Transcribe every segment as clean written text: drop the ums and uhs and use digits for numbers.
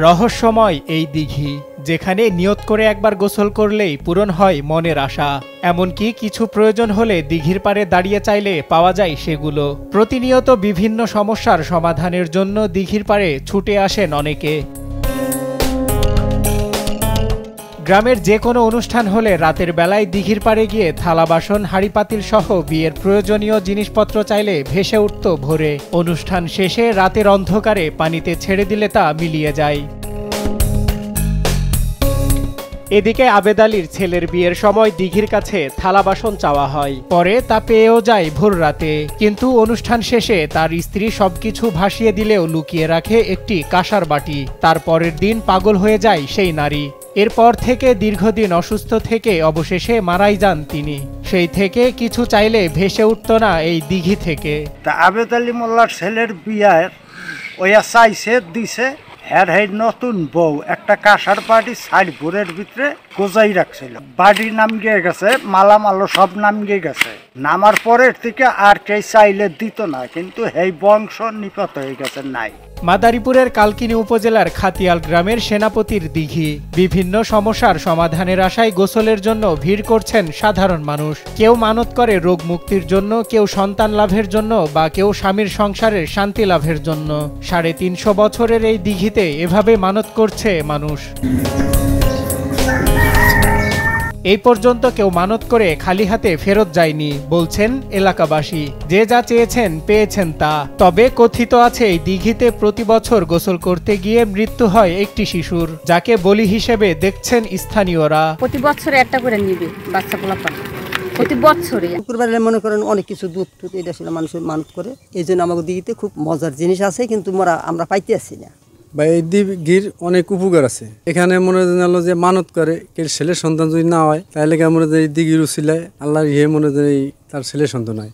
রহস্যময় এই দিঘি, যেখানে নিয়ত করে একবার গোসল করলেই পূরণ হয় মনের আশা। এমনকি কিছু প্রয়োজন হলে দিঘির পাড়ে দাঁড়িয়ে চাইলে পাওয়া যায় সেগুলো। প্রতিনিয়ত বিভিন্ন সমস্যার সমাধানের জন্য দিঘির পাড়ে ছুটে আসেন অনেকে। গ্রামের যে কোনো অনুষ্ঠান হলে রাতের বেলায় দিঘির পাড়ে গিয়ে থালা বাসন হাঁড়িপাতিল সহ বিয়ের প্রয়োজনীয় জিনিসপত্র চাইলে ভেসে উঠত ভোরে। অনুষ্ঠান শেষে রাতের অন্ধকারে পানিতে ছেড়ে দিলে তা মিলিয়ে যায়। এদিকে আবেদ আলীর ছেলের বিয়ের সময় দিঘির কাছে থালা বাসন চাওয়া হয়, পরে তা পেয়েও যায় ভোর রাতে। কিন্তু অনুষ্ঠান শেষে তার স্ত্রী সবকিছু ভাসিয়ে দিলেও লুকিয়ে রাখে একটি কাঁসার বাটি। তার পরের দিন পাগল হয়ে যায় সেই নারী। এরপর থেকে দীর্ঘদিন অসুস্থ থেকে অবশেষে মারাই যান তিনি। সেই থেকে কিছু চাইলে ভেসে উঠত না এই দিঘি থেকে। তা আবেদ আলী মোল্লার ছেলের বিয়ার ওয়া চাইছে দিছে হ্যার হেই নতুন বউ একটা কাঁসার বাড়ি সাইড ভোরের ভিতরে গোজাই রাখছিল। বাড়ি নাম গিয়ে গেছে, মালামালো সব নাম গিয়ে গেছে। নামার পরের থেকে আর কে চাইলে দিত না, কিন্তু এই বংশ নিপাত হয়ে গেছে নাই। মাদারীপুরের কালকিনি উপজেলার খাতিয়াল গ্রামের সেনাপতির দিঘি। বিভিন্ন সমস্যার সমাধানের আশায় গোসলের জন্য ভিড় করছেন সাধারণ মানুষ। কেউ মানত করে রোগ মুক্তির জন্য, কেউ সন্তান লাভের জন্য, বা কেউ স্বামীর সংসারের শান্তি লাভের জন্য। 350 বছরের এই দিঘিতে এভাবে মানত করছে মানুষ। এই পর্যন্ত কেউ মানত করে খালি হাতে ফেরত যায়নি, বলছেন এলাকাবাসী। যে যা চেয়েছেন পেয়েছেন তা। তবে কথিত আছে এই দিঘিতে প্রতি বছর গোসল করতে গিয়ে মৃত্যু হয় একটি শিশুর, যাকে বলি হিসেবে দেখছেন স্থানীয়রা। প্রতি বছরে একটা করে নিবে বাচ্চা পোলাপান, প্রতি বছরে। শুক্রবারে মনে করেন অনেক কিছু দুধ টুধ এটা সেটা মানুষের মানত করে। এই জন্য আমাদের দিঘিতে খুব মজার জিনিস আছে, কিন্তু আমরা পাইতে আসছি না। বা এই দিঘির অনেক উপকার আছে। এখানে মনে হলো যে মানত করে ছেলে সন্তান যদি না হয়, তাহলে মনে হয় এই দিঘির উছিলায় আল্লাহর মনে হয় তার ছেলে সন্তান হয়।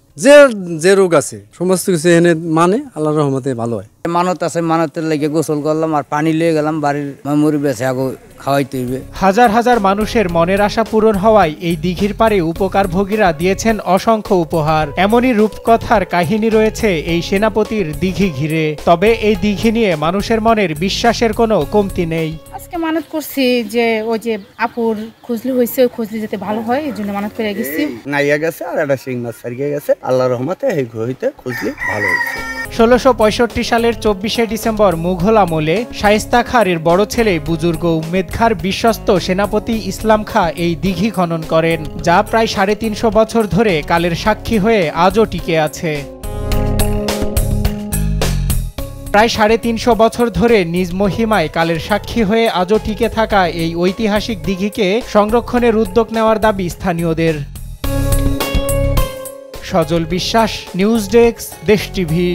যে রোগ আছে সমস্ত কিছু এনে মানে আল্লাহর রহমতে ভালো হয়। মানত আছে, মানতের লেগে গোসল করলাম আর পানি লিয়ে গেলাম বাড়ির মেমোরি বেছে আগো খাওয়াইতে হইবে। হাজার হাজার মানুষের মনের আশা পূরণ হওয়ায় এই দিঘির পাড়ে উপকারভোগীরা দিয়েছেন অসংখ্য উপহার। এমনই রূপকথার কাহিনী রয়েছে এই সেনাপতির দিঘি ঘিরে। তবে এই দিঘি নিয়ে মানুষের মনের বিশ্বাসের কোনো কমতি নেই। আজকে মানত করছি যে ওই যে আপুর খুজলি হয়েছে, ওই খুজলি যেতে ভালো হয়, এই জন্য মানত করে গেছি। নাইয়া গেছে আর একটা শিং মাছ সারিয়ে গেছে, আল্লাহর রহমতে এই ঘড়িতে খুজলি ভালো হয়েছে। 1665 সালের 24শে ডিসেম্বর মুঘল আমলে শায়েস্তা খাঁর বড় ছেলে বুজুর্গ উম্মেদ খাঁর বিশ্বস্ত সেনাপতি ইসলাম খাঁ এই দিঘি খনন করেন, যা প্রায় 350 বছর ধরে কালের সাক্ষী হয়ে আজও টিকে আছে। প্রায় 350 বছর ধরে নিজ মহিমায় কালের সাক্ষী হয়ে আজও টিকে থাকা এই ঐতিহাসিক দিঘিকে সংরক্ষণের উদ্যোগ নেওয়ার দাবি স্থানীয়দের। সজল বিশ্বাস, নিউজ ডেস্ক, দেশ টিভি।